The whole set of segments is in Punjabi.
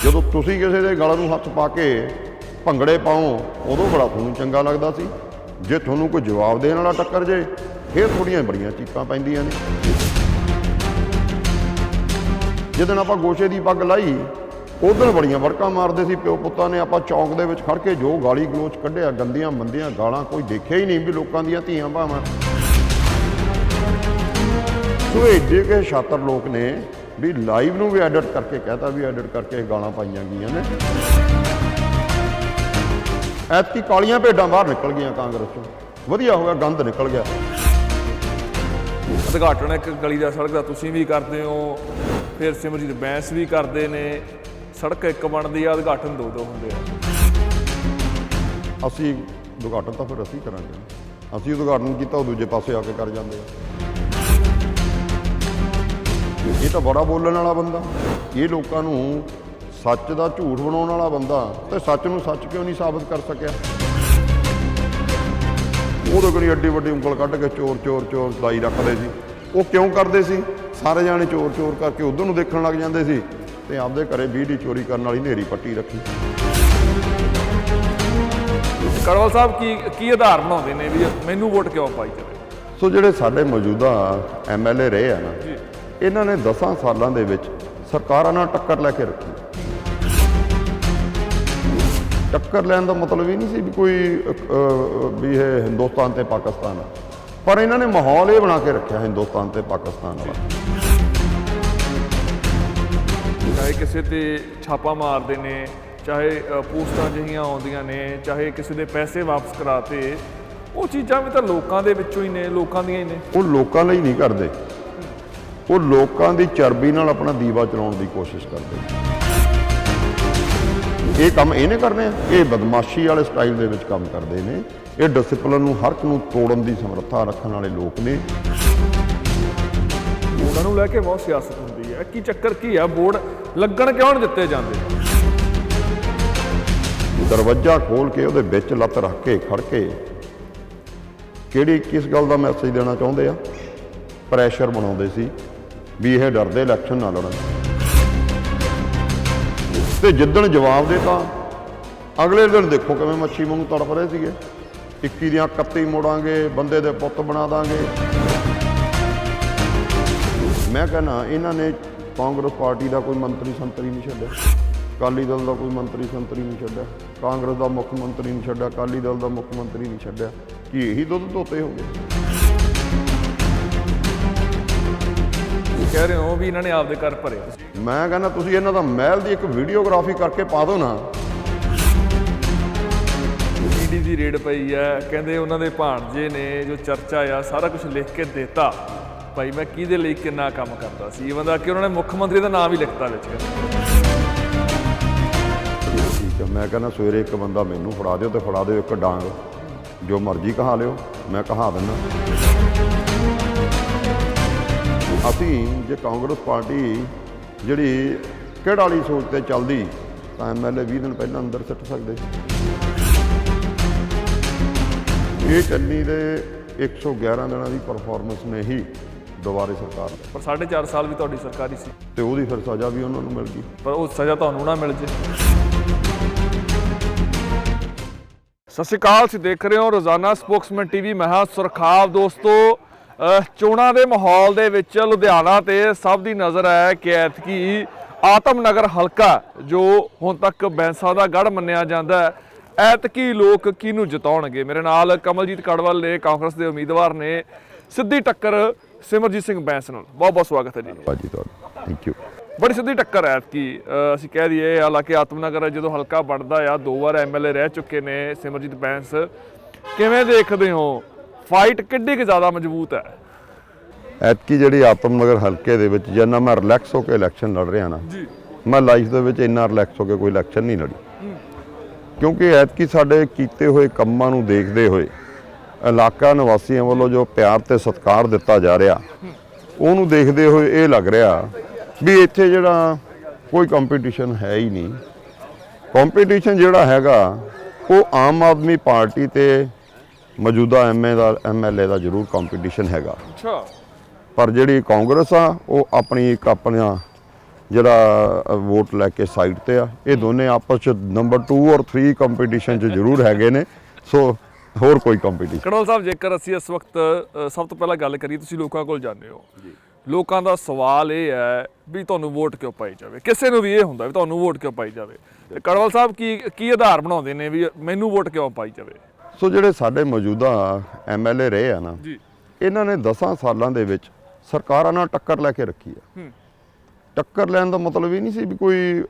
ਜਦੋਂ ਤੁਸੀਂ ਕਿਸੇ ਦੇ ਗਲ ਨੂੰ ਹੱਥ ਪਾ ਕੇ ਭੰਗੜੇ ਪਾਓ ਉਦੋਂ ਬੜਾ ਤੁਹਾਨੂੰ ਚੰਗਾ ਲੱਗਦਾ ਸੀ। ਜੇ ਤੁਹਾਨੂੰ ਕੋਈ ਜਵਾਬ ਦੇਣ ਵਾਲਾ ਟੱਕਰ ਜੇ ਫਿਰ ਥੋੜ੍ਹੀਆਂ ਬੜੀਆਂ ਚੀਕਾਂ ਪੈਂਦੀਆਂ ਨੇ। ਜਿੱਦਣ ਆਪਾਂ ਗੋਸ਼ੇ ਦੀ ਪੱਗ ਲਾਈ ਉਦੋਂ ਬੜੀਆਂ ਵੜਕਾਂ ਮਾਰਦੇ ਸੀ ਪਿਓ ਪੁੱਤਾਂ ਨੇ। ਆਪਾਂ ਚੌਂਕ ਦੇ ਵਿੱਚ ਖੜ ਕੇ ਜੋ ਗਾਲੀ ਗਲੋਚ ਕੱਢਿਆ, ਗੰਦੀਆਂ ਮੰਦੀਆਂ ਗਾਲਾਂ ਕੋਈ ਦੇਖਿਆ ਹੀ ਨਹੀਂ ਵੀ ਲੋਕਾਂ ਦੀਆਂ ਧੀਆਂ ਭਾਵਾਂ। ਸੋ ਏਡੇ ਕੇ ਛਾਤਰ ਲੋਕ ਨੇ ਵੀ ਲਾਈਵ ਨੂੰ ਵੀ ਐਡਿਟ ਕਰਕੇ ਕਹਿਤਾ ਵੀ ਐਡਿਟ ਕਰਕੇ ਗਾਲਾਂ ਪਾਈਆਂ ਗਈਆਂ ਨੇ। ਐਤਕੀ ਕਾਲੀਆਂ ਭੇਡਾਂ ਬਾਹਰ ਨਿਕਲ ਗਈਆਂ ਕਾਂਗਰਸ ਚੋਂ, ਵਧੀਆ ਹੋ ਗਿਆ, ਗੰਦ ਨਿਕਲ ਗਿਆ। ਉਦਘਾਟਨ ਇੱਕ ਗਲੀ ਦਾ ਸੜਕ ਦਾ ਤੁਸੀਂ ਵੀ ਕਰਦੇ ਹੋ, ਫਿਰ ਸਿਮਰਜੀਤ ਬੈਂਸ ਵੀ ਕਰਦੇ ਨੇ। ਸੜਕ ਇੱਕ ਬਣਦੀ ਆ, ਉਦਘਾਟਨ ਦੋ ਹੁੰਦੇ ਆ। ਅਸੀਂ ਉਦਘਾਟਨ ਤਾਂ ਫਿਰ ਅਸੀਂ ਕਰਾਂਗੇ। ਅਸੀਂ ਉਦਘਾਟਨ ਕੀਤਾ ਉਹ ਦੂਜੇ ਪਾਸੇ ਆ ਕੇ ਕਰ ਜਾਂਦੇ ਆ। ਇਹ ਤਾਂ ਬੜਾ ਬੋਲਣ ਵਾਲਾ ਬੰਦਾ, ਇਹ ਲੋਕਾਂ ਨੂੰ ਸੱਚ ਦਾ ਝੂਠ ਬਣਾਉਣ ਵਾਲਾ ਬੰਦਾ, ਤੇ ਸੱਚ ਨੂੰ ਸੱਚ ਕਿਉਂ ਨਹੀਂ ਸਾਬਤ ਕਰ ਸਕਿਆ? ਉਹਦੇ ਕੋਲ ਐਡੀ ਵੱਡੀ ਉਂਗਲ ਕੱਢ ਕੇ ਚੋਰ ਚੋਰ ਚੋਰ ਲਾਈ ਰੱਖਦੇ ਸੀ। ਉਹ ਕਿਉਂ ਕਰਦੇ ਸੀ? ਸਾਰੇ ਜਾਣੇ ਚੋਰ ਚੋਰ ਕਰਕੇ ਉਧਰ ਨੂੰ ਦੇਖਣ ਲੱਗ ਜਾਂਦੇ ਸੀ ਤੇ ਆਪਦੇ ਘਰੇ ਬਿਜਲੀ ਚੋਰੀ ਕਰਨ ਵਾਲੀ ਨੇਰੀ ਪੱਟੀ ਰੱਖੀ। ਕੜਵਲ ਸਾਹਿਬ ਕੀ ਆਧਾਰ ਬਣਾਉਂਦੇ ਨੇ ਵੀ ਮੈਨੂੰ ਵੋਟ ਕਿਉਂ ਪਾਈ ਜਾਵੇ? ਸੋ ਜਿਹੜੇ ਸਾਡੇ ਮੌਜੂਦਾ MLA ਰਹੇ ਆ ਨਾ, ਇਹਨਾਂ ਨੇ 10 ਸਾਲਾਂ ਦੇ ਵਿੱਚ ਸਰਕਾਰਾਂ ਨਾਲ ਟੱਕਰ ਲੈ ਕੇ ਰੱਖੀ। ਟੱਕਰ ਲੈਣ ਦਾ ਮਤਲਬ ਇਹ ਨਹੀਂ ਸੀ ਵੀ ਕੋਈ ਵੀ ਇਹ ਹਿੰਦੁਸਤਾਨ ਤੇ ਪਾਕਿਸਤਾਨ, ਪਰ ਇਹਨਾਂ ਨੇ ਮਾਹੌਲ ਇਹ ਬਣਾ ਕੇ ਰੱਖਿਆ ਹਿੰਦੁਸਤਾਨ ਤੇ ਪਾਕਿਸਤਾਨ ਵਾਲਾ। ਚਾਹੇ ਕਿਸੇ ਤੇ ਛਾਪਾ ਮਾਰਦੇ ਨੇ, ਚਾਹੇ ਪੋਸਟਾਂ ਜਿਹੀਆਂ ਆਉਂਦੀਆਂ ਨੇ, ਚਾਹੇ ਕਿਸੇ ਦੇ ਪੈਸੇ ਵਾਪਸ ਕਰਾਤੇ, ਉਹ ਚੀਜ਼ਾਂ ਵੀ ਤਾਂ ਲੋਕਾਂ ਦੇ ਵਿੱਚੋਂ ਹੀ ਨੇ, ਲੋਕਾਂ ਦੀਆਂ ਹੀ ਨੇ। ਉਹ ਲੋਕਾਂ ਲਈ ਨਹੀਂ ਕਰਦੇ, ਉਹ ਲੋਕਾਂ ਦੀ ਚਰਬੀ ਨਾਲ ਆਪਣਾ ਦੀਵਾ ਚਲਾਉਣ ਦੀ ਕੋਸ਼ਿਸ਼ ਕਰਦੇ। ਇਹ ਕੰਮ ਇਹਨੇ ਕਰਨੇ ਆ, ਇਹ ਬਦਮਾਸ਼ੀ ਵਾਲੇ ਸਟਾਈਲ ਦੇ ਵਿੱਚ ਕੰਮ ਕਰਦੇ ਨੇ। ਇਹ ਡਿਸਪਲਿਨ ਨੂੰ, ਹਰ ਇੱਕ ਨੂੰ ਤੋੜਨ ਦੀ ਸਮਰੱਥਾ ਰੱਖਣ ਵਾਲੇ ਲੋਕ ਨੇ। ਉਹਨਾਂ ਨੂੰ ਲੈ ਕੇ ਬਹੁਤ ਸਿਆਸਤ ਹੁੰਦੀ ਹੈ। ਕੀ ਚੱਕਰ ਕੀ ਆ? ਬੋਰਡ ਲੱਗਣ ਕਿਉਂ ਨਹੀਂ ਦਿੱਤੇ ਜਾਂਦੇ? ਦਰਵਾਜ਼ਾ ਖੋਲ ਕੇ ਉਹਦੇ ਵਿੱਚ ਲੱਤ ਰੱਖ ਕੇ ਖੜ ਕੇ ਕਿਹੜੀ ਕਿਸ ਗੱਲ ਦਾ ਮੈਸੇਜ ਦੇਣਾ ਚਾਹੁੰਦੇ ਆ? ਪ੍ਰੈਸ਼ਰ ਬਣਾਉਂਦੇ ਸੀ ਵੀ ਇਹ ਡਰਦੇ ਇਲੈਕਸ਼ਨ ਨਾ ਲੜਨ। ਤੇ ਜਿੱਦਣ ਜਵਾਬ ਦੇਤਾ ਅਗਲੇ ਦਿਨ ਦੇਖੋ ਕਿਵੇਂ ਮੱਛੀ ਵਾਂਗੂ ਤੜਪ ਰਹੇ ਸੀਗੇ। 21 ਦੀਆਂ 31 ਮੋੜਾਂਗੇ, ਬੰਦੇ ਦੇ ਪੁੱਤ ਬਣਾ ਦਾਂਗੇ। ਮੈਂ ਕਹਿੰਦਾ ਇਹਨਾਂ ਨੇ ਕਾਂਗਰਸ ਪਾਰਟੀ ਦਾ ਕੋਈ ਮੰਤਰੀ ਸੰਤਰੀ ਨਹੀਂ ਛੱਡਿਆ, ਅਕਾਲੀ ਦਲ ਦਾ ਕੋਈ ਮੰਤਰੀ ਸੰਤਰੀ ਨਹੀਂ ਛੱਡਿਆ, ਕਾਂਗਰਸ ਦਾ ਮੁੱਖ ਮੰਤਰੀ ਨਹੀਂ ਛੱਡਿਆ, ਅਕਾਲੀ ਦਲ ਦਾ ਮੁੱਖ ਮੰਤਰੀ ਨਹੀਂ ਛੱਡਿਆ। ਕੀ ਇਹੀ ਦੁੱਧ ਧੋਤੇ ਹੋ ਗਏ? ਕਹਿ ਰਹੇ ਹੋ ਵੀ ਇਹਨਾਂ ਨੇ ਆਪਦੇ ਘਰ ਭਰਿਆ। ਮੈਂ ਕਹਿੰਦਾ ਤੁਸੀਂ ਇਹਨਾਂ ਦਾ ਮਹਿਲ ਦੀ ਇੱਕ ਵੀਡੀਓਗ੍ਰਾਫੀ ਕਰਕੇ ਪਾ ਦਿਓ ਨਾ। ਈਡੀ ਦੀ ਰੇਡ ਪਈ ਹੈ, ਕਹਿੰਦੇ ਉਹਨਾਂ ਦੇ ਭਾਣਜੇ ਨੇ ਜੋ ਚਰਚਾ ਆ ਸਾਰਾ ਕੁਝ ਲਿਖ ਕੇ ਦਿੱਤਾ ਭਾਈ ਮੈਂ ਕਿਹਦੇ ਲਈ ਕਿੰਨਾ ਕੰਮ ਕਰਦਾ ਸੀ। ਈਵਨ ਦਾ ਕਿ ਉਹਨਾਂ ਨੇ ਮੁੱਖ ਮੰਤਰੀ ਦਾ ਨਾਮ ਵੀ ਲਿਖਤਾ ਵਿੱਚ। ਠੀਕ ਹੈ, ਮੈਂ ਕਹਿੰਦਾ ਸਵੇਰੇ ਇੱਕ ਬੰਦਾ ਮੈਨੂੰ ਫੜਾ ਦਿਓ ਤੇ ਫੜਾ ਦਿਓ ਇੱਕ ਡਾਂਗ, ਜੋ ਮਰਜ਼ੀ ਕਹਾ ਲਿਓ, ਮੈਂ ਕਹਾ ਦਿੰਦਾ। ਅਸੀਂ ਜੇ ਕਾਂਗਰਸ ਪਾਰਟੀ ਜਿਹੜੀ ਕਿਹੜਾ ਵਾਲੀ ਸੋਚ ਤੇ ਚੱਲਦੀ ਤਾਂ MLA 20 ਦਿਨ ਪਹਿਲਾਂ ਅੰਦਰ ਸਿੱਟ ਸਕਦੇ। ਇਹ ਚੰਨੀ ਦੇ 111 ਦਿਨਾਂ ਦੀ ਪਰਫਾਰਮੈਂਸ ਨੇ ਹੀ ਦੁਬਾਰੇ ਸਰਕਾਰ, ਪਰ 4.5 ਸਾਲ ਵੀ ਤੁਹਾਡੀ ਸਰਕਾਰੀ ਸੀ ਤੇ ਉਹਦੀ ਫਿਰ ਸਜ਼ਾ ਵੀ ਉਹਨਾਂ ਨੂੰ ਮਿਲ ਗਈ। ਪਰ ਉਹ ਸਜ਼ਾ ਤੁਹਾਨੂੰ ਨਾ ਮਿਲ ਜੇ। ਸਤਿ ਸ਼੍ਰੀ ਅਕਾਲ, ਤੁਸੀਂ ਦੇਖ ਰਹੇ ਹੋ ਰੋਜ਼ਾਨਾ ਸਪੋਕਸਮੈਨ TV। ਮੈਂ ਹਾਂ ਸੁਰਖਾਬ। ਦੋਸਤੋ, ਚੋਣਾਂ ਦੇ ਮਾਹੌਲ ਦੇ ਵਿੱਚ ਲੁਧਿਆਣਾ ਤੇ ਸਭ ਦੀ ਨਜ਼ਰ ਹੈ ਕਿ ਐਤਕੀ ਆਤਮ ਨਗਰ ਹਲਕਾ ਜੋ ਹੁਣ ਤੱਕ ਬੈਂਸਾਂ ਦਾ ਗੜ੍ਹ ਮੰਨਿਆ ਜਾਂਦਾ ਹੈ, ਐਤਕੀ ਲੋਕ ਕਿਹਨੂੰ ਜਿਤਾਉਣਗੇ। ਮੇਰੇ ਨਾਲ ਕਮਲਜੀਤ ਕੜਵਲ ਨੇ, ਕਾਂਗਰਸ ਦੇ ਉਮੀਦਵਾਰ ਨੇ। ਸਿੱਧੀ ਟੱਕਰ ਸਿਮਰਜੀਤ ਸਿੰਘ ਬੈਂਸ ਨਾਲ। ਬਹੁਤ ਬਹੁਤ ਸਵਾਗਤ ਹੈ ਜੀ। ਭਾਜੀ ਤੁਹਾਡਾ ਥੈਂਕ ਯੂ। ਬੜੀ ਸਿੱਧੀ ਟੱਕਰ ਹੈ ਐਤਕੀ, ਅਸੀਂ ਕਹਿ ਦਈਏ। ਹਾਲਾਂਕਿ ਆਤਮ ਨਗਰ ਜਦੋਂ ਹਲਕਾ ਬਣਦਾ ਆ, 2 ਵਾਰ MLA ਰਹਿ ਚੁੱਕੇ ਨੇ ਸਿਮਰਜੀਤ ਬੈਂਸ। ਕਿਵੇਂ ਦੇਖਦੇ ਹੋ, ਫਾਈਟ ਕਿੱਡੀ ਕੁ ਜ਼ਿਆਦਾ ਮਜ਼ਬੂਤ ਹੈ ਐਤਕੀ ਜਿਹੜੀ ਆਤਮ ਨਗਰ ਹਲਕੇ ਦੇ ਵਿੱਚ? ਜਿੰਨਾ ਮੈਂ ਰਿਲੈਕਸ ਹੋ ਕੇ ਇਲੈਕਸ਼ਨ ਲੜ ਰਿਹਾ ਨਾ, ਮੈਂ ਲਾਈਫ ਦੇ ਵਿੱਚ ਇੰਨਾ ਰਿਲੈਕਸ ਹੋ ਕੇ ਕੋਈ ਇਲੈਕਸ਼ਨ ਨਹੀਂ ਲੜੀ। ਕਿਉਂਕਿ ਐਤਕੀ ਸਾਡੇ ਕੀਤੇ ਹੋਏ ਕੰਮਾਂ ਨੂੰ ਦੇਖਦੇ ਹੋਏ ਇਲਾਕਾ ਨਿਵਾਸੀਆਂ ਵੱਲੋਂ ਜੋ ਪਿਆਰ ਤੇ ਸਤਿਕਾਰ ਦਿੱਤਾ ਜਾ ਰਿਹਾ, ਉਹਨੂੰ ਦੇਖਦੇ ਹੋਏ ਇਹ ਲੱਗ ਰਿਹਾ ਵੀ ਇੱਥੇ ਜਿਹੜਾ ਕੋਈ ਕੰਪੀਟੀਸ਼ਨ ਹੈ ਹੀ ਨਹੀਂ। ਕੰਪੀਟੀਸ਼ਨ ਜਿਹੜਾ ਹੈਗਾ ਉਹ ਆਮ ਆਦਮੀ ਪਾਰਟੀ ਤੇ ਮੌਜੂਦਾ MLA ਦਾ ਜ਼ਰੂਰ ਕੰਪੀਟੀਸ਼ਨ ਹੈਗਾ। ਅੱਛਾ। ਪਰ ਜਿਹੜੀ ਕਾਂਗਰਸ ਆ ਉਹ ਆਪਣੀ ਇੱਕ ਆਪਣਾ ਜਿਹੜਾ ਵੋਟ ਲੈ ਕੇ ਸਾਈਡ ਤੇ ਆ। ਇਹ ਦੋਨੇ ਆਪਸ ਚ ਨੰਬਰ 2 ਔਰ 3 ਕੰਪੀਟੀਸ਼ਨ ਚ ਜ਼ਰੂਰ ਹੈਗੇ ਨੇ। ਸੋ ਹੋਰ ਕੋਈ ਕੰਪੀਟੀਸ਼ਨ। ਕੜਵਲ ਸਾਹਿਬ, ਜੇਕਰ ਅਸੀਂ ਇਸ ਵਕਤ ਸਭ ਤੋਂ ਪਹਿਲਾਂ ਗੱਲ ਕਰੀਏ, ਤੁਸੀਂ ਲੋਕਾਂ ਕੋਲ ਜਾਂਦੇ ਹੋ, ਲੋਕਾਂ ਦਾ ਸਵਾਲ ਇਹ ਹੈ ਵੀ ਤੁਹਾਨੂੰ ਵੋਟ ਕਿਉਂ ਪਾਈ ਜਾਵੇ। ਕਿਸੇ ਨੂੰ ਵੀ ਇਹ ਹੁੰਦਾ ਵੀ ਤੁਹਾਨੂੰ ਵੋਟ ਕਿਉਂ ਪਾਈ ਜਾਵੇ, ਤੇ ਕੜਵਲ ਸਾਹਿਬ ਕੀ ਆਧਾਰ ਬਣਾਉਂਦੇ ਨੇ ਵੀ ਮੈਨੂੰ ਵੋਟ ਕਿਉਂ ਪਾਈ ਜਾਵੇ? ਸੋ ਜਿਹੜੇ ਸਾਡੇ ਮੌਜੂਦਾ MLA ਰਹੇ ਆ ਨਾ ਜੀ, ਇਹਨਾਂ ਨੇ 10 ਸਾਲਾਂ ਦੇ ਵਿੱਚ ਸਰਕਾਰਾਂ ਨਾਲ ਟੱਕਰ ਲੈ ਕੇ ਰੱਖੀ ਆ। ਟੱਕਰ ਲੈਣ ਦਾ ਮਤਲਬ ਇਹ ਨਹੀਂ ਸੀ ਵੀ ਕੋਈ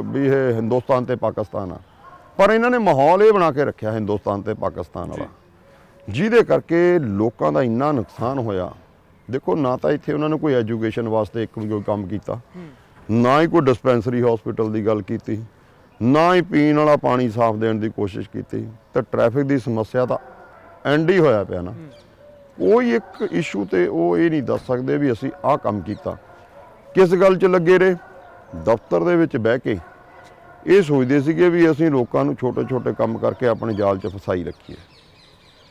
ਵੀ ਇਹ ਹਿੰਦੁਸਤਾਨ ਤੇ ਪਾਕਿਸਤਾਨ ਆ, ਪਰ ਇਹਨਾਂ ਨੇ ਮਾਹੌਲ ਇਹ ਬਣਾ ਕੇ ਰੱਖਿਆ ਹਿੰਦੁਸਤਾਨ ਤੇ ਪਾਕਿਸਤਾਨ ਵਾਲਾ, ਜਿਹਦੇ ਕਰਕੇ ਲੋਕਾਂ ਦਾ ਇੰਨਾ ਨੁਕਸਾਨ ਹੋਇਆ। ਦੇਖੋ, ਨਾ ਤਾਂ ਇੱਥੇ ਉਹਨਾਂ ਨੇ ਕੋਈ ਐਜੂਕੇਸ਼ਨ ਵਾਸਤੇ ਇੱਕ ਵੀ ਕੋਈ ਕੰਮ ਕੀਤਾ, ਨਾ ਹੀ ਕੋਈ ਡਿਸਪੈਂਸਰੀ ਹਸਪੀਟਲ ਦੀ ਗੱਲ ਕੀਤੀ, ਨਾ ਹੀ ਪੀਣ ਵਾਲਾ ਪਾਣੀ ਸਾਫ਼ ਦੇਣ ਦੀ ਕੋਸ਼ਿਸ਼ ਕੀਤੀ। ਤੇ ਟ੍ਰੈਫਿਕ ਦੀ ਸਮੱਸਿਆ ਤਾਂ ਐਂਡ ਹੀ ਹੋਇਆ ਪਿਆ ਨਾ। ਕੋਈ ਇੱਕ ਇਸ਼ੂ ਤੇ ਉਹ ਇਹ ਨਹੀਂ ਦੱਸ ਸਕਦੇ ਵੀ ਅਸੀਂ ਆਹ ਕੰਮ ਕੀਤਾ। ਕਿਸ ਗੱਲ 'ਚ ਲੱਗੇ ਰਹੇ? ਦਫ਼ਤਰ ਦੇ ਵਿੱਚ ਬਹਿ ਕੇ ਇਹ ਸੋਚਦੇ ਸੀਗੇ ਵੀ ਅਸੀਂ ਲੋਕਾਂ ਨੂੰ ਛੋਟੇ ਛੋਟੇ ਕੰਮ ਕਰਕੇ ਆਪਣੇ ਜਾਲ 'ਚ ਫਸਾਈ ਰੱਖੀਏ।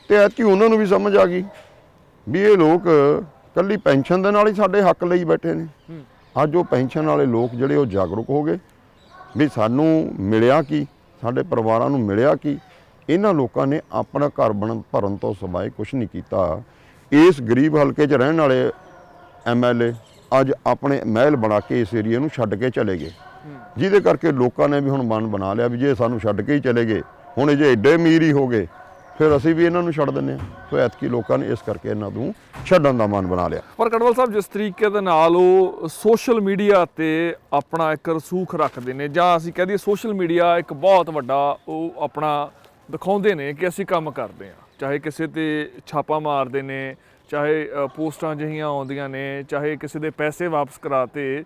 ਤੇ ਐਤਕੀ ਉਹਨਾਂ ਨੂੰ ਵੀ ਸਮਝ ਆ ਗਈ ਵੀ ਇਹ ਲੋਕ ਕੱਲੀ ਪੈਨਸ਼ਨ ਦੇ ਨਾਲ ਹੀ ਸਾਡੇ ਹੱਕ ਲਈ ਬੈਠੇ ਨੇ। ਅੱਜ ਉਹ ਪੈਨਸ਼ਨ ਵਾਲੇ ਲੋਕ ਜਿਹੜੇ ਉਹ ਜਾਗਰੂਕ ਹੋ ਗਏ ਵੀ ਸਾਨੂੰ ਮਿਲਿਆ ਕੀ, ਸਾਡੇ ਪਰਿਵਾਰਾਂ ਨੂੰ ਮਿਲਿਆ ਕੀ। ਇਹਨਾਂ ਲੋਕਾਂ ਨੇ ਆਪਣਾ ਘਰ ਭਰਨ ਤੋਂ ਸਿਵਾਏ ਕੁਛ ਨਹੀਂ ਕੀਤਾ। ਇਸ ਗਰੀਬ ਹਲਕੇ 'ਚ ਰਹਿਣ ਵਾਲੇ MLA ਅੱਜ ਆਪਣੇ ਮਹਿਲ ਬਣਾ ਕੇ ਇਸ ਏਰੀਏ ਨੂੰ ਛੱਡ ਕੇ ਚਲੇ ਗਏ, ਜਿਹਦੇ ਕਰਕੇ ਲੋਕਾਂ ਨੇ ਵੀ ਹੁਣ ਮਨ ਬਣਾ ਲਿਆ ਵੀ ਜੇ ਸਾਨੂੰ ਛੱਡ ਕੇ ਹੀ ਚਲੇ ਗਏ, ਹੁਣ ਜੇ ਐਡੇ ਅਮੀਰ ਹੀ ਹੋ ਗਏ, ਫਿਰ ਅਸੀਂ ਵੀ ਇਹਨਾਂ ਨੂੰ ਛੱਡ ਦਿੰਦੇ ਹਾਂ। ਸੋ ਐਤਕੀ ਲੋਕਾਂ ਨੇ ਇਸ ਕਰਕੇ ਇਹਨਾਂ ਨੂੰ ਛੱਡਣ ਦਾ ਮਨ ਬਣਾ ਲਿਆ। ਪਰ ਕੜਵਲ ਸਾਹਿਬ, ਜਿਸ ਤਰੀਕੇ ਦੇ ਨਾਲ ਉਹ ਸੋਸ਼ਲ ਮੀਡੀਆ ਤੇ ਆਪਣਾ ਇੱਕ ਰਸੂਖ ਰੱਖਦੇ ਨੇ, ਜਾਂ ਅਸੀਂ ਕਹਿ ਦਈਏ ਸੋਸ਼ਲ ਮੀਡੀਆ ਇੱਕ ਬਹੁਤ ਵੱਡਾ ਉਹ ਆਪਣਾ ਦਿਖਾਉਂਦੇ ਨੇ ਕਿ ਅਸੀਂ ਕੰਮ ਕਰਦੇ ਹਾਂ, ਚਾਹੇ ਕਿਸੇ ਤੇ ਛਾਪਾ ਮਾਰਦੇ ਨੇ, ਚਾਹੇ ਪੋਸਟਾਂ ਜਿਹੀਆਂ ਆਉਂਦੀਆਂ ਨੇ, ਚਾਹੇ ਕਿਸੇ ਦੇ ਪੈਸੇ ਵਾਪਸ ਕਰਾਤੇ,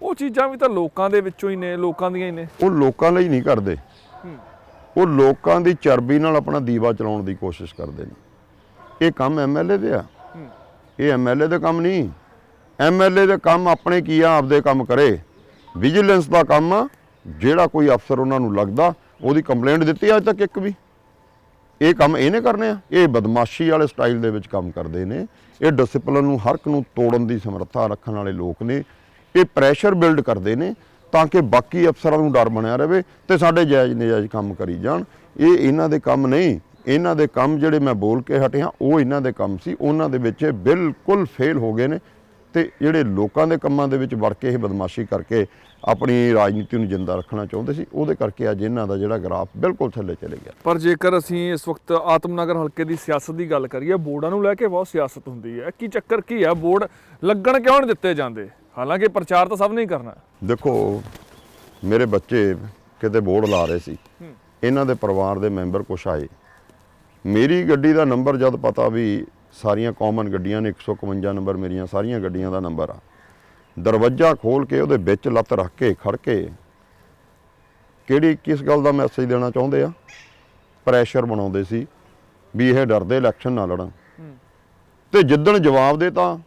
ਉਹ ਚੀਜ਼ਾਂ ਵੀ ਤਾਂ ਲੋਕਾਂ ਦੇ ਵਿੱਚੋਂ ਹੀ ਨੇ, ਲੋਕਾਂ ਦੀਆਂ ਹੀ ਨੇ। ਉਹ ਲੋਕਾਂ ਲਈ ਨਹੀਂ ਕਰਦੇ, ਉਹ ਲੋਕਾਂ ਦੀ ਚਰਬੀ ਨਾਲ ਆਪਣਾ ਦੀਵਾ ਚਲਾਉਣ ਦੀ ਕੋਸ਼ਿਸ਼ ਕਰਦੇ ਨੇ। ਇਹ ਕੰਮ MLA ਦੇ ਆ, ਇਹ MLA ਦੇ ਕੰਮ ਨਹੀਂ। MLA ਦੇ ਕੰਮ ਆਪਣੇ ਕੀ ਆ, ਆਪਦੇ ਕੰਮ ਕਰੇ। ਵਿਜੀਲੈਂਸ ਦਾ ਕੰਮ ਆ, ਜਿਹੜਾ ਕੋਈ ਅਫਸਰ ਉਹਨਾਂ ਨੂੰ ਲੱਗਦਾ ਉਹਦੀ ਕੰਪਲੇਂਟ ਦਿੱਤੀ ਅੱਜ ਤੱਕ ਇੱਕ ਵੀ। ਇਹ ਕੰਮ ਇਹਨੇ ਕਰਨੇ ਆ। ਇਹ ਬਦਮਾਸ਼ੀ ਵਾਲੇ ਸਟਾਈਲ ਦੇ ਵਿੱਚ ਕੰਮ ਕਰਦੇ ਨੇ। ਇਹ ਡਿਸਪਲਿਨ ਨੂੰ ਹਰ ਇੱਕ ਨੂੰ ਤੋੜਨ ਦੀ ਸਮਰੱਥਾ ਰੱਖਣ ਵਾਲੇ ਲੋਕ ਨੇ। ਇਹ ਪ੍ਰੈਸ਼ਰ ਬਿਲਡ ਕਰਦੇ ਨੇ ਤਾਂ ਕਿ ਬਾਕੀ ਅਫਸਰਾਂ ਨੂੰ ਡਰ ਬਣਿਆ ਰਹੇ ਤੇ ਸਾਡੇ ਜਾਇਜ਼ ਨਜਾਇਜ਼ ਕੰਮ ਕਰੀ ਜਾਣ। ਇਹ ਇਹਨਾਂ ਦੇ ਕੰਮ ਨਹੀਂ। ਇਹਨਾਂ ਦੇ ਕੰਮ ਜਿਹੜੇ ਮੈਂ ਬੋਲ ਕੇ ਹਟਿਆ ਉਹ ਇਹਨਾਂ ਦੇ ਕੰਮ ਸੀ, ਉਹਨਾਂ ਦੇ ਵਿੱਚ ਬਿਲਕੁਲ ਫੇਲ ਹੋ ਗਏ ਨੇ। ਤੇ ਜਿਹੜੇ ਲੋਕਾਂ ਦੇ ਕੰਮਾਂ ਦੇ ਵਿੱਚ ਵੜ ਕੇ ਇਹ ਬਦਮਾਸ਼ੀ ਕਰਕੇ ਆਪਣੀ ਰਾਜਨੀਤੀ ਨੂੰ ਜਿੰਦਾ ਰੱਖਣਾ ਚਾਹੁੰਦੇ ਸੀ, ਉਹਦੇ ਕਰਕੇ ਅੱਜ ਇਹਨਾਂ ਦਾ ਜਿਹੜਾ ਗ੍ਰਾਫ ਬਿਲਕੁਲ ਥੱਲੇ ਚਲੇ ਗਿਆ। ਪਰ ਜੇਕਰ ਅਸੀਂ ਇਸ ਵਕਤ ਆਤਮਨਗਰ ਹਲਕੇ ਦੀ ਸਿਆਸਤ ਦੀ ਗੱਲ ਕਰੀਏ, ਬੋਰਡਾਂ ਨੂੰ ਲੈ ਕੇ ਬਹੁਤ ਸਿਆਸਤ ਹੁੰਦੀ ਹੈ। ਕੀ ਚੱਕਰ ਕੀ ਹੈ? ਬੋਰਡ ਲੱਗਣ ਕਿਉਂ ਨਹੀਂ ਦਿੱਤੇ ਜਾਂਦੇ? ਹਾਲਾਂਕਿ ਪ੍ਰਚਾਰ ਤਾਂ ਸਭ ਨੇ ਹੀ ਕਰਨਾ। ਦੇਖੋ, ਮੇਰੇ ਬੱਚੇ ਕਿਤੇ ਬੋਰਡ ਲਾ ਰਹੇ ਸੀ, ਇਹਨਾਂ ਦੇ ਪਰਿਵਾਰ ਦੇ ਮੈਂਬਰ ਕੁਛ ਆਏ। ਮੇਰੀ ਗੱਡੀ ਦਾ ਨੰਬਰ ਜਦ ਪਤਾ ਵੀ ਸਾਰੀਆਂ ਕਾਮਨ ਗੱਡੀਆਂ ਨੇ, 151 ਨੰਬਰ ਮੇਰੀਆਂ ਸਾਰੀਆਂ ਗੱਡੀਆਂ ਦਾ ਨੰਬਰ ਆ, ਦਰਵਾਜ਼ਾ ਖੋਲ ਕੇ ਉਹਦੇ ਵਿੱਚ ਲੱਤ ਰੱਖ ਕੇ ਖੜ ਕੇ ਕਿਸ ਗੱਲ ਦਾ ਮੈਸੇਜ ਦੇਣਾ ਚਾਹੁੰਦੇ ਆ? ਪ੍ਰੈਸ਼ਰ ਬਣਾਉਂਦੇ ਸੀ ਵੀ ਇਹ ਡਰਦੇ ਇਲੈਕਸ਼ਨ ਨਾ ਲੜਨ। ਤੇ ਜਿੱਦਣ ਜਵਾਬ ਦੇ ਤਾਂ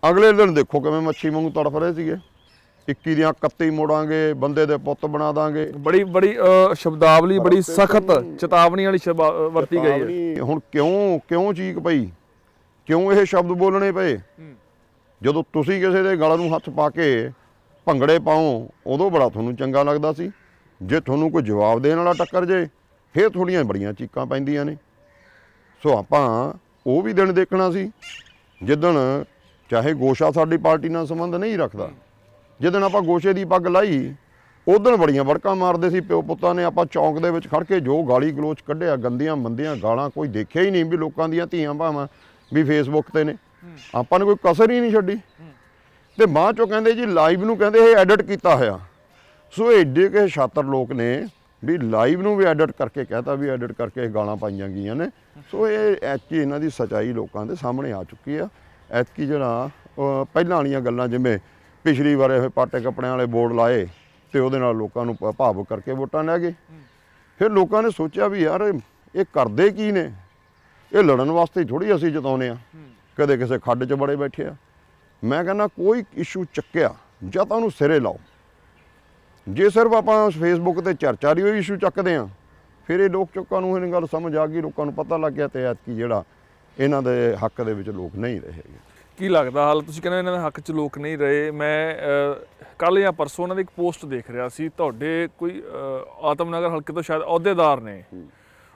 ਅਗਲੇ ਦਿਨ ਦੇਖੋ ਕਿਵੇਂ ਮੱਛੀ ਵਾਂਗੂ ਤੜਫ ਰਹੇ ਸੀਗੇ। 21 ਦੀਆਂ 31 ਮੋੜਾਂਗੇ, ਬੰਦੇ ਦੇ ਪੁੱਤ ਬਣਾ ਦਾਂਗੇ। ਬੜੀ ਸ਼ਬਦਾਵਲੀ ਬੜੀ ਸਖਤ ਚੇਤਾਵਨੀ ਵਾਲੀ ਵਰਤੀ ਗਈ ਹੈ। ਹੁਣ ਕਿਉਂ ਚੀਕ ਪਈ? ਕਿਉਂ ਇਹ ਸ਼ਬਦ ਬੋਲਣੇ ਪਏ? ਜਦੋਂ ਤੁਸੀਂ ਕਿਸੇ ਦੇ ਗਲ ਨੂੰ ਹੱਥ ਪਾ ਕੇ ਭੰਗੜੇ ਪਾਓ ਉਦੋਂ ਬੜਾ ਤੁਹਾਨੂੰ ਚੰਗਾ ਲੱਗਦਾ ਸੀ। ਜੇ ਤੁਹਾਨੂੰ ਕੋਈ ਜਵਾਬ ਦੇਣ ਵਾਲਾ ਟੱਕਰ ਜੇ ਫਿਰ ਥੋੜੀਆਂ ਬੜੀਆਂ ਚੀਕਾਂ ਪੈਂਦੀਆਂ ਨੇ। ਸੋ ਆਪਾਂ ਉਹ ਵੀ ਦਿਨ ਦੇਖਣਾ ਸੀ ਜਿੱਦਣ ਚਾਹੇ ਗੋਸ਼ਾ ਸਾਡੀ ਪਾਰਟੀ ਨਾਲ ਸੰਬੰਧ ਨਹੀਂ ਰੱਖਦਾ, ਜਿੱਦਣ ਆਪਾਂ ਗੋਸ਼ੇ ਦੀ ਪੱਗ ਲਾਈ ਉਦੋਂ ਬੜੀਆਂ ਵੜਕਾਂ ਮਾਰਦੇ ਸੀ ਪਿਓ ਪੁੱਤਾਂ ਨੇ। ਆਪਾਂ ਚੌਂਕ ਦੇ ਵਿੱਚ ਖੜ ਕੇ ਜੋ ਗਾਲੀ ਗਲੋਚ ਕੱਢਿਆ, ਗੰਦੀਆਂ ਮੰਦੀਆਂ ਗਾਲਾਂ ਕੋਈ ਦੇਖਿਆ ਹੀ ਨਹੀਂ ਵੀ ਲੋਕਾਂ ਦੀਆਂ ਧੀਆਂ ਭਾਵਾਂ ਵੀ ਫੇਸਬੁੱਕ ਤੇ ਨੇ। ਆਪਾਂ ਨੇ ਕੋਈ ਕਸਰ ਹੀ ਨਹੀਂ ਛੱਡੀ। ਤੇ ਬਾਅਦ ਚੋਂ ਕਹਿੰਦੇ ਜੀ ਲਾਈਵ ਨੂੰ ਕਹਿੰਦੇ ਇਹ ਐਡਿਟ ਕੀਤਾ ਹੋਇਆ। ਸੋ ਐਡੇ ਕੇ ਛਾਤਰ ਲੋਕ ਨੇ ਵੀ ਲਾਈਵ ਨੂੰ ਵੀ ਐਡਿਟ ਕਰਕੇ ਕਹਿਤਾ ਵੀ ਐਡਿਟ ਕਰਕੇ ਗਾਲਾਂ ਪਾਈਆਂ ਗਈਆਂ ਨੇ। ਸੋ ਇਹ ਐਤਕੀ ਇਹਨਾਂ ਦੀ ਸੱਚਾਈ ਲੋਕਾਂ ਦੇ ਸਾਹਮਣੇ ਆ ਚੁੱਕੀ ਆ। ਐਤਕੀ ਜਿਹੜਾ ਪਹਿਲਾਂ ਵਾਲੀਆਂ ਗੱਲਾਂ, ਜਿਵੇਂ ਪਿਛਲੀ ਵਾਰ ਇਹ ਪਾਟੇ ਕੱਪੜਿਆਂ ਵਾਲੇ ਬੋਰਡ ਲਾਏ ਤੇ ਉਹਦੇ ਨਾਲ ਲੋਕਾਂ ਨੂੰ ਭਾਵੁਕ ਕਰਕੇ ਵੋਟਾਂ ਲੈ ਗਏ। ਫਿਰ ਲੋਕਾਂ ਨੇ ਸੋਚਿਆ ਵੀ ਯਾਰ ਇਹ ਕਰਦੇ ਕੀ ਨੇ? ਇਹ ਲੜਨ ਵਾਸਤੇ ਥੋੜ੍ਹੀ ਅਸੀਂ ਜਿਤਾਉਂਦੇ ਆ, ਕਦੇ ਕਿਸੇ ਖੱਡ 'ਚ ਬੜੇ ਬੈਠੇ ਆ। ਮੈਂ ਕਹਿੰਦਾ ਕੋਈ ਇਸ਼ੂ ਚੱਕਿਆ ਜਾਂ ਤਾਂ ਉਹਨੂੰ ਸਿਰੇ ਲਾਓ। ਜੇ ਸਿਰਫ ਆਪਾਂ ਫੇਸਬੁੱਕ ਤੇ ਚਰਚਾ ਦੀ ਹੋਈ ਇਸ਼ੂ ਚੱਕਦੇ ਆ, ਫਿਰ ਇਹ ਲੋਕਾਂ ਨੂੰ ਇਹ ਗੱਲ ਸਮਝ ਆ ਗਈ, ਲੋਕਾਂ ਨੂੰ ਪਤਾ ਲੱਗ ਗਿਆ। ਤੇ ਐਤਕੀ ਜਿਹੜਾ ਇਹਨਾਂ ਦੇ ਹੱਕ ਦੇ ਵਿੱਚ ਲੋਕ ਨਹੀਂ ਰਹੇ। ਕੀ ਲੱਗਦਾ ਹਾਲ ਤੁਸੀਂ ਕਹਿੰਦੇ ਇਹਨਾਂ ਦੇ ਹੱਕ 'ਚ ਲੋਕ ਨਹੀਂ ਰਹੇ। ਮੈਂ ਕੱਲ ਜਾਂ ਪਰਸੋਂ ਉਹਨਾਂ ਦੀ ਇੱਕ ਪੋਸਟ ਦੇਖ ਰਿਹਾ ਸੀ, ਤੁਹਾਡੇ ਕੋਈ ਆਤਮਨਗਰ ਹਲਕੇ ਤੋਂ ਸ਼ਾਇਦ ਅਹੁਦੇਦਾਰ ਨੇ,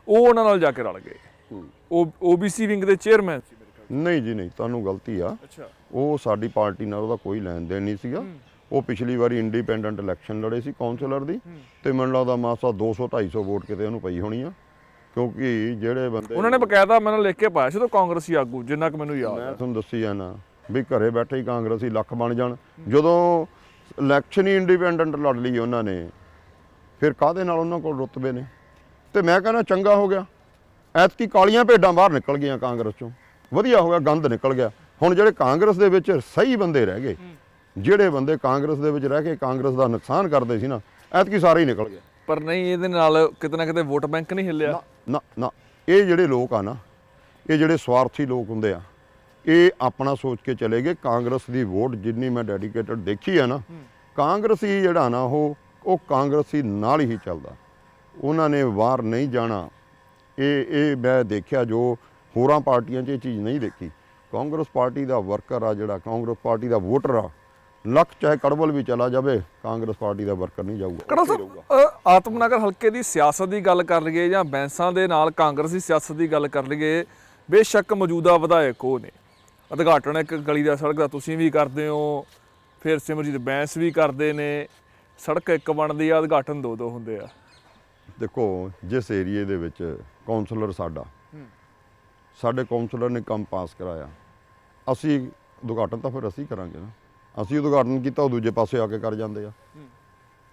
ਉਹ ਉਹਨਾਂ ਨਾਲ ਜਾ ਕੇ ਰਲ ਗਏ। ਉਹ OBC ਵਿੰਗ ਦੇ ਚੇਅਰਮੈਨ ਸੀ। ਨਹੀਂ ਜੀ ਨਹੀਂ, ਤੁਹਾਨੂੰ ਗਲਤੀ ਆ। ਅੱਛਾ, ਉਹ ਸਾਡੀ ਪਾਰਟੀ ਨਾਲ ਉਹਦਾ ਕੋਈ ਲੈਣ ਦੇਣ ਨਹੀਂ ਸੀਗਾ। ਉਹ ਪਿਛਲੀ ਵਾਰੀ ਇੰਡੀਪੈਂਡੈਂਟ ਇਲੈਕਸ਼ਨ ਲੜੇ ਸੀ ਕੌਂਸਲਰ ਦੀ, ਤੇ ਮੈਨੂੰ ਲੱਗਦਾ ਮਾਸਾ 200-250 ਵੋਟ ਕਿਤੇ ਉਹਨੂੰ ਪਈ ਹੋਣੀ ਆ, ਕਿਉਂਕਿ ਜਿਹੜੇ ਬੰਦੇ ਉਹਨਾਂ ਨੇ ਬਕਾਇਦਾ ਮੈਨੂੰ ਲਿਖ ਕੇ ਪਾਇਆ ਸੀ ਤਾਂ ਕਾਂਗਰਸੀ ਆਗੂ, ਜਿੰਨਾ ਕਿ ਮੈਨੂੰ ਯਾਦ ਮੈਂ ਹੈ। ਤੁਹਾਨੂੰ ਦੱਸੀ ਜਾਣਾ ਵੀ ਘਰੇ ਬੈਠੇ ਹੀ ਕਾਂਗਰਸੀ ਲੱਖ ਬਣ ਜਾਣ। ਜਦੋਂ ਇਲੈਕਸ਼ਨ ਹੀ ਇੰਡੀਪੈਂਡੈਂਟ ਲੜ ਲਈ ਉਹਨਾਂ ਨੇ, ਫਿਰ ਕਾਹਦੇ ਨਾਲ ਉਹਨਾਂ ਕੋਲ ਰੁਤਬੇ ਨੇ। ਤੇ ਮੈਂ ਕਹਿੰਦਾ ਚੰਗਾ ਹੋ ਗਿਆ, ਐਤਕੀ ਕਾਲੀਆਂ ਭੇਡਾਂ ਬਾਹਰ ਨਿਕਲ ਗਈਆਂ ਕਾਂਗਰਸ ਚੋਂ, ਵਧੀਆ ਹੋ ਗਿਆ, ਗੰਦ ਨਿਕਲ ਗਿਆ। ਹੁਣ ਜਿਹੜੇ ਕਾਂਗਰਸ ਦੇ ਵਿੱਚ ਸਹੀ ਬੰਦੇ ਰਹਿ ਗਏ, ਜਿਹੜੇ ਬੰਦੇ ਕਾਂਗਰਸ ਦੇ ਵਿੱਚ ਰਹਿ ਕੇ ਕਾਂਗਰਸ ਦਾ ਨੁਕਸਾਨ ਕਰਦੇ ਸੀ ਨਾ, ਐਤਕੀ ਸਾਰੇ ਹੀ ਨਿਕਲ ਗਏ। ਪਰ ਨਹੀਂ, ਇਹਦੇ ਨਾਲ ਕਿਤੇ ਨਾ ਕਿਤੇ ਵੋਟ ਬੈਂਕ ਨਹੀਂ ਹਿੱਲਿਆ। ਨਾ ਨਾ, ਇਹ ਜਿਹੜੇ ਲੋਕ ਆ ਨਾ, ਇਹ ਜਿਹੜੇ ਸਵਾਰਥੀ ਲੋਕ ਹੁੰਦੇ ਆ, ਇਹ ਆਪਣਾ ਸੋਚ ਕੇ ਚਲੇ ਗਏ। ਕਾਂਗਰਸ ਦੀ ਵੋਟ ਜਿੰਨੀ ਮੈਂ ਡੈਡੀਕੇਟਡ ਦੇਖੀ ਆ ਨਾ, ਕਾਂਗਰਸੀ ਜਿਹੜਾ ਨਾ ਉਹ ਕਾਂਗਰਸੀ ਨਾਲ ਹੀ ਚੱਲਦਾ, ਉਹਨਾਂ ਨੇ ਵਾਰ ਨਹੀਂ ਜਾਣਾ। ਇਹ ਮੈਂ ਦੇਖਿਆ, ਜੋ ਹੋਰਾਂ ਪਾਰਟੀਆਂ 'ਚ ਇਹ ਚੀਜ਼ ਨਹੀਂ ਦੇਖੀ। ਕਾਂਗਰਸ ਪਾਰਟੀ ਦਾ ਵਰਕਰ ਆ, ਜਿਹੜਾ ਕਾਂਗਰਸ ਪਾਰਟੀ ਦਾ ਵੋਟਰ ਆ, ਲੱਖ ਚਾਹੇ ਕੜਵਲ ਵੀ ਚਲਾ ਜਾਵੇ, ਕਾਂਗਰਸ ਪਾਰਟੀ ਦਾ ਵਰਕਰ ਨਹੀਂ ਜਾਊਗਾ। ਕੜਾ ਸਾਹਿਬ, ਆਤਮਨਗਰ ਹਲਕੇ ਦੀ ਸਿਆਸਤ ਦੀ ਗੱਲ ਕਰ ਲਈਏ ਜਾਂ ਬੈਂਸਾਂ ਦੇ ਨਾਲ ਕਾਂਗਰਸ ਦੀ ਸਿਆਸਤ ਦੀ ਗੱਲ ਕਰ ਲਈਏ, ਬੇਸ਼ੱਕ ਮੌਜੂਦਾ ਵਿਧਾਇਕ ਉਹ ਨੇ। ਉਦਘਾਟਨ ਇੱਕ ਗਲੀ ਦਾ ਸੜਕ ਦਾ ਤੁਸੀਂ ਵੀ ਕਰਦੇ ਹੋ, ਫਿਰ ਸਿਮਰਜੀਤ ਬੈਂਸ ਵੀ ਕਰਦੇ ਨੇ। ਸੜਕ ਇੱਕ ਬਣਦੀ ਆ, ਉਦਘਾਟਨ ਦੋ ਹੁੰਦੇ ਆ। ਦੇਖੋ, ਜਿਸ ਏਰੀਏ ਦੇ ਵਿੱਚ ਕੌਂਸਲਰ ਸਾਡੇ ਕੌਂਸਲਰ ਨੇ ਕੰਮ ਪਾਸ ਕਰਾਇਆ, ਅਸੀਂ ਉਦਘਾਟਨ ਤਾਂ ਫਿਰ ਅਸੀਂ ਕਰਾਂਗੇ ਨਾ। ਅਸੀਂ ਉਦਘਾਟਨ ਕੀਤਾ, ਉਹ ਦੂਜੇ ਪਾਸੇ ਆ ਕੇ ਕਰ ਜਾਂਦੇ ਆ।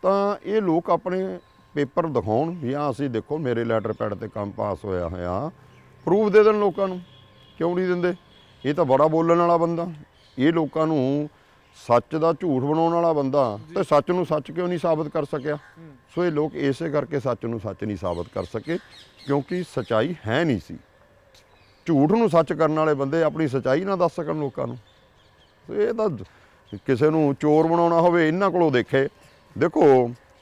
ਤਾਂ ਇਹ ਲੋਕ ਆਪਣੇ ਪੇਪਰ ਦਿਖਾਉਣ ਵੀ ਆ, ਅਸੀਂ ਦੇਖੋ ਮੇਰੇ ਲੈਟਰ ਪੈਡ ਤੇ ਕੰਮ ਪਾਸ ਹੋਇਆ ਹੋਇਆ, ਪ੍ਰੂਫ ਦੇ ਦੇਣ ਲੋਕਾਂ ਨੂੰ। ਕਿਉਂ ਨਹੀਂ ਦਿੰਦੇ? ਇਹ ਤਾਂ ਬੜਾ ਬੋਲਣ ਵਾਲਾ ਬੰਦਾ, ਇਹ ਲੋਕਾਂ ਨੂੰ ਸੱਚ ਦਾ ਝੂਠ ਬਣਾਉਣ ਵਾਲਾ ਬੰਦਾ, ਤੇ ਸੱਚ ਨੂੰ ਸੱਚ ਕਿਉਂ ਨਹੀਂ ਸਾਬਤ ਕਰ ਸਕਿਆ? ਸੋ ਇਹ ਲੋਕ ਇਸੇ ਕਰਕੇ ਸੱਚ ਨੂੰ ਸੱਚ ਨਹੀਂ ਸਾਬਤ ਕਰ ਸਕੇ, ਕਿਉਂਕਿ ਸਚਾਈ ਹੈ ਨਹੀਂ ਸੀ। ਝੂਠ ਨੂੰ ਸੱਚ ਕਰਨ ਵਾਲੇ ਬੰਦੇ ਆਪਣੀ ਸਚਾਈ ਨਾ ਦੱਸ ਸਕਣ ਲੋਕਾਂ ਨੂੰ। ਸੋ ਇਹ ਤਾਂ ਕਿਸੇ ਨੂੰ ਚੋਰ ਬਣਾਉਣਾ ਹੋਵੇ, ਇਹਨਾਂ ਕੋਲੋਂ ਦੇਖੇ। ਦੇਖੋ,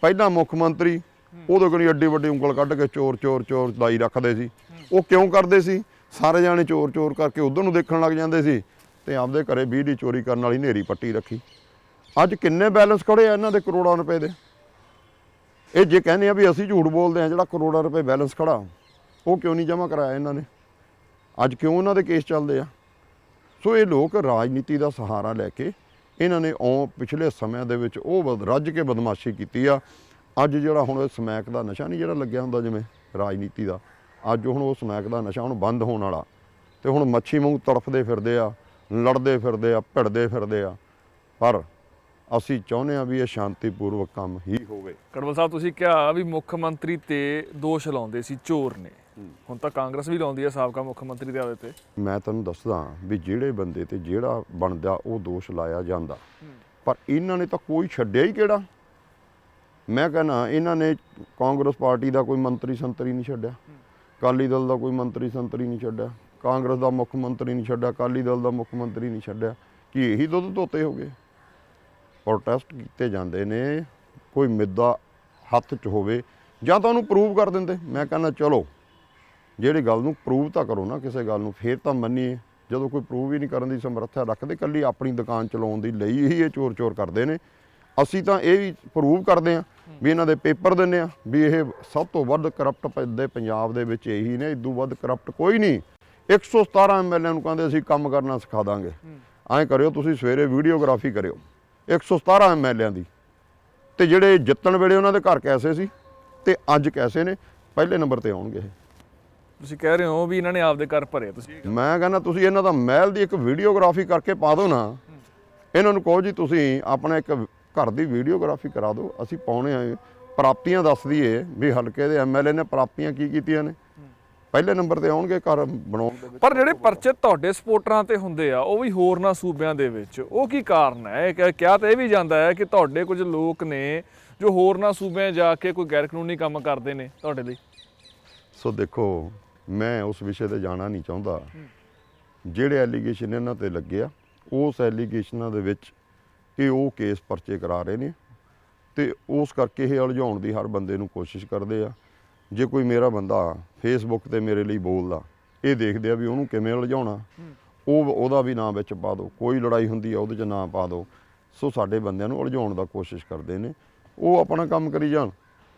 ਪਹਿਲਾਂ ਮੁੱਖ ਮੰਤਰੀ ਉਦੋਂ ਕੋਈ ਐਡੀ ਵੱਡੀ ਉਂਗਲ ਕੱਢ ਕੇ ਚੋਰ ਚੋਰ ਚੋਰ ਲਾਈ ਰੱਖਦੇ ਸੀ। ਉਹ ਕਿਉਂ ਕਰਦੇ ਸੀ? ਸਾਰੇ ਜਾਣੇ ਚੋਰ ਚੋਰ ਕਰਕੇ ਉਧਰ ਨੂੰ ਦੇਖਣ ਲੱਗ ਜਾਂਦੇ ਸੀ, ਤੇ ਆਪਦੇ ਘਰੇ ਬਿਜਲੀ ਚੋਰੀ ਕਰਨ ਵਾਲੀ ਹਨੇਰੀ ਪੱਟੀ ਰੱਖੀ। ਅੱਜ ਕਿੰਨੇ ਬੈਲੈਂਸ ਖੜੇ ਆ ਇਹਨਾਂ ਦੇ ਕਰੋੜਾਂ ਰੁਪਏ ਦੇ। ਇਹ ਜੇ ਕਹਿੰਦੇ ਆ ਵੀ ਅਸੀਂ ਝੂਠ ਬੋਲਦੇ ਆ, ਜਿਹੜਾ ਕਰੋੜਾਂ ਰੁਪਏ ਬੈਲੈਂਸ ਖੜਾ, ਉਹ ਕਿਉਂ ਨਹੀਂ ਜਮ੍ਹਾਂ ਕਰਾਇਆ ਇਹਨਾਂ ਨੇ? ਅੱਜ ਕਿਉਂ ਉਹਨਾਂ ਦੇ ਕੇਸ ਚੱਲਦੇ ਆ? ਸੋ ਇਹ ਲੋਕ ਰਾਜਨੀਤੀ ਦਾ ਸਹਾਰਾ ਲੈ ਕੇ ਇਹਨਾਂ ਨੇ ਪਿਛਲੇ ਸਮਿਆਂ ਦੇ ਵਿੱਚ ਉਹ ਰੱਜ ਕੇ ਬਦਮਾਸ਼ੀ ਕੀਤੀ ਆ। ਅੱਜ ਜਿਹੜਾ ਹੁਣ ਸਮੈਕ ਦਾ ਨਸ਼ਾ ਨਹੀਂ ਜਿਹੜਾ ਲੱਗਿਆ ਹੁੰਦਾ ਜਿਵੇਂ ਰਾਜਨੀਤੀ ਦਾ, ਅੱਜ ਹੁਣ ਉਹ ਸਮੈਕ ਦਾ ਨਸ਼ਾ ਹੁਣ ਬੰਦ ਹੋਣ ਵਾਲਾ। ਤੇ ਹੁਣ ਮੱਛੀ ਵਾਂਗੂ ਤੜਫਦੇ ਫਿਰਦੇ ਆ, ਲੜਦੇ ਫਿਰਦੇ ਆ, ਭਿੜਦੇ ਫਿਰਦੇ ਆ। ਪਰ ਅਸੀਂ ਚਾਹੁੰਦੇ ਆ ਵੀ ਇਹ ਸ਼ਾਂਤੀਪੂਰਵਕ ਕੰਮ ਹੀ ਹੋਵੇ। ਕੜਵਲ ਸਾਹਿਬ, ਤੁਸੀਂ ਕਿਹਾ ਵੀ ਮੁੱਖ ਮੰਤਰੀ ਤੇ ਦੋਸ਼ ਲਾਉਂਦੇ ਸੀ ਚੋਰ ਨੇ, ਹੁਣ ਤਾਂ ਕਾਂਗਰਸ ਵੀ ਲਾਉਂਦੀ ਹੈ ਸਾਬਕਾ ਮੁੱਖ ਮੰਤਰੀ ਦੇ ਆਲੇ ਤੇ। ਮੈਂ ਤੁਹਾਨੂੰ ਦੱਸਦਾ ਵੀ ਜਿਹੜੇ ਬੰਦੇ ਤੇ ਜਿਹੜਾ ਬਣਦਾ ਉਹ ਦੋਸ਼ ਲਾਇਆ ਜਾਂਦਾ, ਪਰ ਇਹਨਾਂ ਨੇ ਤਾਂ ਕੋਈ ਛੱਡਿਆ ਹੀ ਕਿਹੜਾ। ਮੈਂ ਕਹਿੰਦਾ ਇਹਨਾਂ ਨੇ ਕਾਂਗਰਸ ਪਾਰਟੀ ਦਾ ਕੋਈ ਮੰਤਰੀ ਸੰਤਰੀ ਨਹੀਂ ਛੱਡਿਆ, ਅਕਾਲੀ ਦਲ ਦਾ ਕੋਈ ਮੰਤਰੀ ਸੰਤਰੀ ਨਹੀਂ ਛੱਡਿਆ, ਕਾਂਗਰਸ ਦਾ ਮੁੱਖ ਮੰਤਰੀ ਨਹੀਂ ਛੱਡਿਆ, ਅਕਾਲੀ ਦਲ ਦਾ ਮੁੱਖ ਮੰਤਰੀ ਨਹੀਂ ਛੱਡਿਆ। ਕਿ ਇਹੀ ਦੁੱਧ ਧੋਤੇ ਹੋ ਗਏ? ਪ੍ਰੋਟੈਸਟ ਕੀਤੇ ਜਾਂਦੇ ਨੇ, ਕੋਈ ਮੁੱਦਾ ਹੱਥ 'ਚ ਹੋਵੇ ਜਾਂ ਤਾਂ ਉਹਨੂੰ ਪ੍ਰੂਵ ਕਰ ਦਿੰਦੇ। ਮੈਂ ਕਹਿੰਦਾ ਚਲੋ, ਜਿਹੜੀ ਗੱਲ ਨੂੰ ਪ੍ਰੂਵ ਤਾਂ ਕਰੋ ਨਾ ਕਿਸੇ ਗੱਲ ਨੂੰ, ਫਿਰ ਤਾਂ ਮੰਨੀਏ। ਜਦੋਂ ਕੋਈ ਪ੍ਰੂਵ ਹੀ ਨਹੀਂ ਕਰਨ ਦੀ ਸਮਰੱਥਾ ਰੱਖਦੇ, ਇਕੱਲੀ ਆਪਣੀ ਦੁਕਾਨ ਚਲਾਉਣ ਦੀ ਲਈ ਹੀ ਇਹ ਚੋਰ ਚੋਰ ਕਰਦੇ ਨੇ। ਅਸੀਂ ਤਾਂ ਇਹ ਵੀ ਪ੍ਰੂਵ ਕਰਦੇ ਹਾਂ ਵੀ ਇਹਨਾਂ ਦੇ ਪੇਪਰ ਦਿੰਦੇ ਆ ਵੀ ਇਹ ਸਭ ਤੋਂ ਵੱਧ ਕਰਪਟ ਦੇ ਪੰਜਾਬ ਦੇ ਵਿੱਚ ਇਹੀ ਨੇ, ਇਦੋਂ ਵੱਧ ਕਰਪਟ ਕੋਈ ਨਹੀਂ। 117 ਐਮਐਲਏ ਨੂੰ ਕਹਿੰਦੇ ਅਸੀਂ ਕੰਮ ਕਰਨਾ ਸਿਖਾ ਦਾਂਗੇ। ਐਂ ਕਰਿਓ, ਤੁਸੀਂ ਸਵੇਰੇ ਵੀਡੀਓਗ੍ਰਾਫੀ ਕਰਿਓ 117 ਐਮਐਲਏਆਂ ਦੀ, ਤੇ ਜਿਹੜੇ ਜਿੱਤਣ ਵੇਲੇ ਉਹਨਾਂ ਦੇ ਘਰ ਕੈਸੇ ਸੀ ਤੇ ਅੱਜ ਕੈਸੇ ਨੇ, ਪਹਿਲੇ ਨੰਬਰ ਤੇ ਆਉਣਗੇ ਇਹ। ਤੁਸੀਂ ਕਹਿ ਰਹੇ ਹੋ ਵੀ ਇਹਨਾਂ ਨੇ ਆਪਦੇ ਘਰ ਭਰੇ। ਤੁਸੀਂ, ਮੈਂ ਕਹਿੰਦਾ ਤੁਸੀਂ ਇਹਨਾਂ ਦਾ ਮਹਿਲ ਦੀ ਇੱਕ ਵੀਡੀਓਗ੍ਰਾਫੀ ਕਰਕੇ ਪਾ ਦਿਓ ਨਾ। ਇਹਨਾਂ ਨੂੰ ਕਹੋ ਜੀ ਤੁਸੀਂ ਆਪਣਾ ਇੱਕ ਘਰ ਦੀ ਵੀਡੀਓਗ੍ਰਾਫੀ ਕਰਾ ਦਿਓ, ਅਸੀਂ ਪਾਉਣੇ ਆ। ਪ੍ਰਾਪਤੀਆਂ ਦੱਸ ਦਈਏ ਵੀ ਹਲਕੇ ਦੇ ਐਮਐਲਏ ਨੇ ਪ੍ਰਾਪਤੀਆਂ ਕੀ ਕੀਤੀਆਂ ਨੇ, ਪਹਿਲੇ ਨੰਬਰ ਤੇ ਆਉਣਗੇ ਘਰ ਬਣਾਉਣ ਦੇ ਵਿੱਚ। ਪਰ ਜਿਹੜੇ ਪਰਚੇ ਤੁਹਾਡੇ ਸਪੋਰਟਰਾਂ ਤੇ ਹੁੰਦੇ ਆ, ਉਹ ਵੀ ਹੋਰਨਾਂ ਸੂਬਿਆਂ ਦੇ ਵਿੱਚ, ਉਹ ਕੀ ਕਾਰਨ ਹੈ? ਕਿਹਾ ਤਾਂ ਇਹ ਵੀ ਜਾਂਦਾ ਹੈ ਕਿ ਤੁਹਾਡੇ ਕੁਝ ਲੋਕ ਨੇ ਜੋ ਹੋਰਨਾਂ ਸੂਬਿਆਂ ਜਾ ਕੇ ਕੋਈ ਗੈਰ ਕਾਨੂੰਨੀ ਕੰਮ ਕਰਦੇ ਨੇ ਤੁਹਾਡੇ ਲਈ। ਸੋ ਦੇਖੋ, ਮੈਂ ਉਸ ਵਿਸ਼ੇ ਤੇ ਜਾਣਾ ਨਹੀਂ ਚਾਹੁੰਦਾ। ਜਿਹੜੇ ਐਲੀਗੇਸ਼ਨ ਇਹਨਾਂ ਤੇ ਲੱਗੇ ਆ, ਉਸ ਐਲੀਗੇਸ਼ਨਾਂ ਦੇ ਵਿੱਚ ਇਹ ਉਹ ਕੇਸ ਪਰਚੇ ਕਰਾ ਰਹੇ ਨੇ, ਤੇ ਉਸ ਕਰਕੇ ਇਹ ਉਲਝਾਉਣ ਦੀ ਹਰ ਬੰਦੇ ਨੂੰ ਕੋਸ਼ਿਸ਼ ਕਰਦੇ ਆ। ਜੇ ਕੋਈ ਮੇਰਾ ਬੰਦਾ ਫੇਸਬੁੱਕ ਤੇ ਮੇਰੇ ਲਈ ਬੋਲਦਾ, ਇਹ ਦੇਖਦੇ ਆ ਵੀ ਉਹਨੂੰ ਕਿਵੇਂ ਉਲਝਾਉਣਾ, ਉਹਦਾ ਵੀ ਨਾਂ ਵਿੱਚ ਪਾ ਦਿਓ, ਕੋਈ ਲੜਾਈ ਹੁੰਦੀ ਆ ਉਹਦੇ 'ਚ ਨਾਂ ਪਾ ਦਿਓ। ਸੋ ਸਾਡੇ ਬੰਦਿਆਂ ਨੂੰ ਉਲਝਾਉਣ ਦਾ ਕੋਸ਼ਿਸ਼ ਕਰਦੇ ਨੇ। ਉਹ ਆਪਣਾ ਕੰਮ ਕਰੀ ਜਾਣ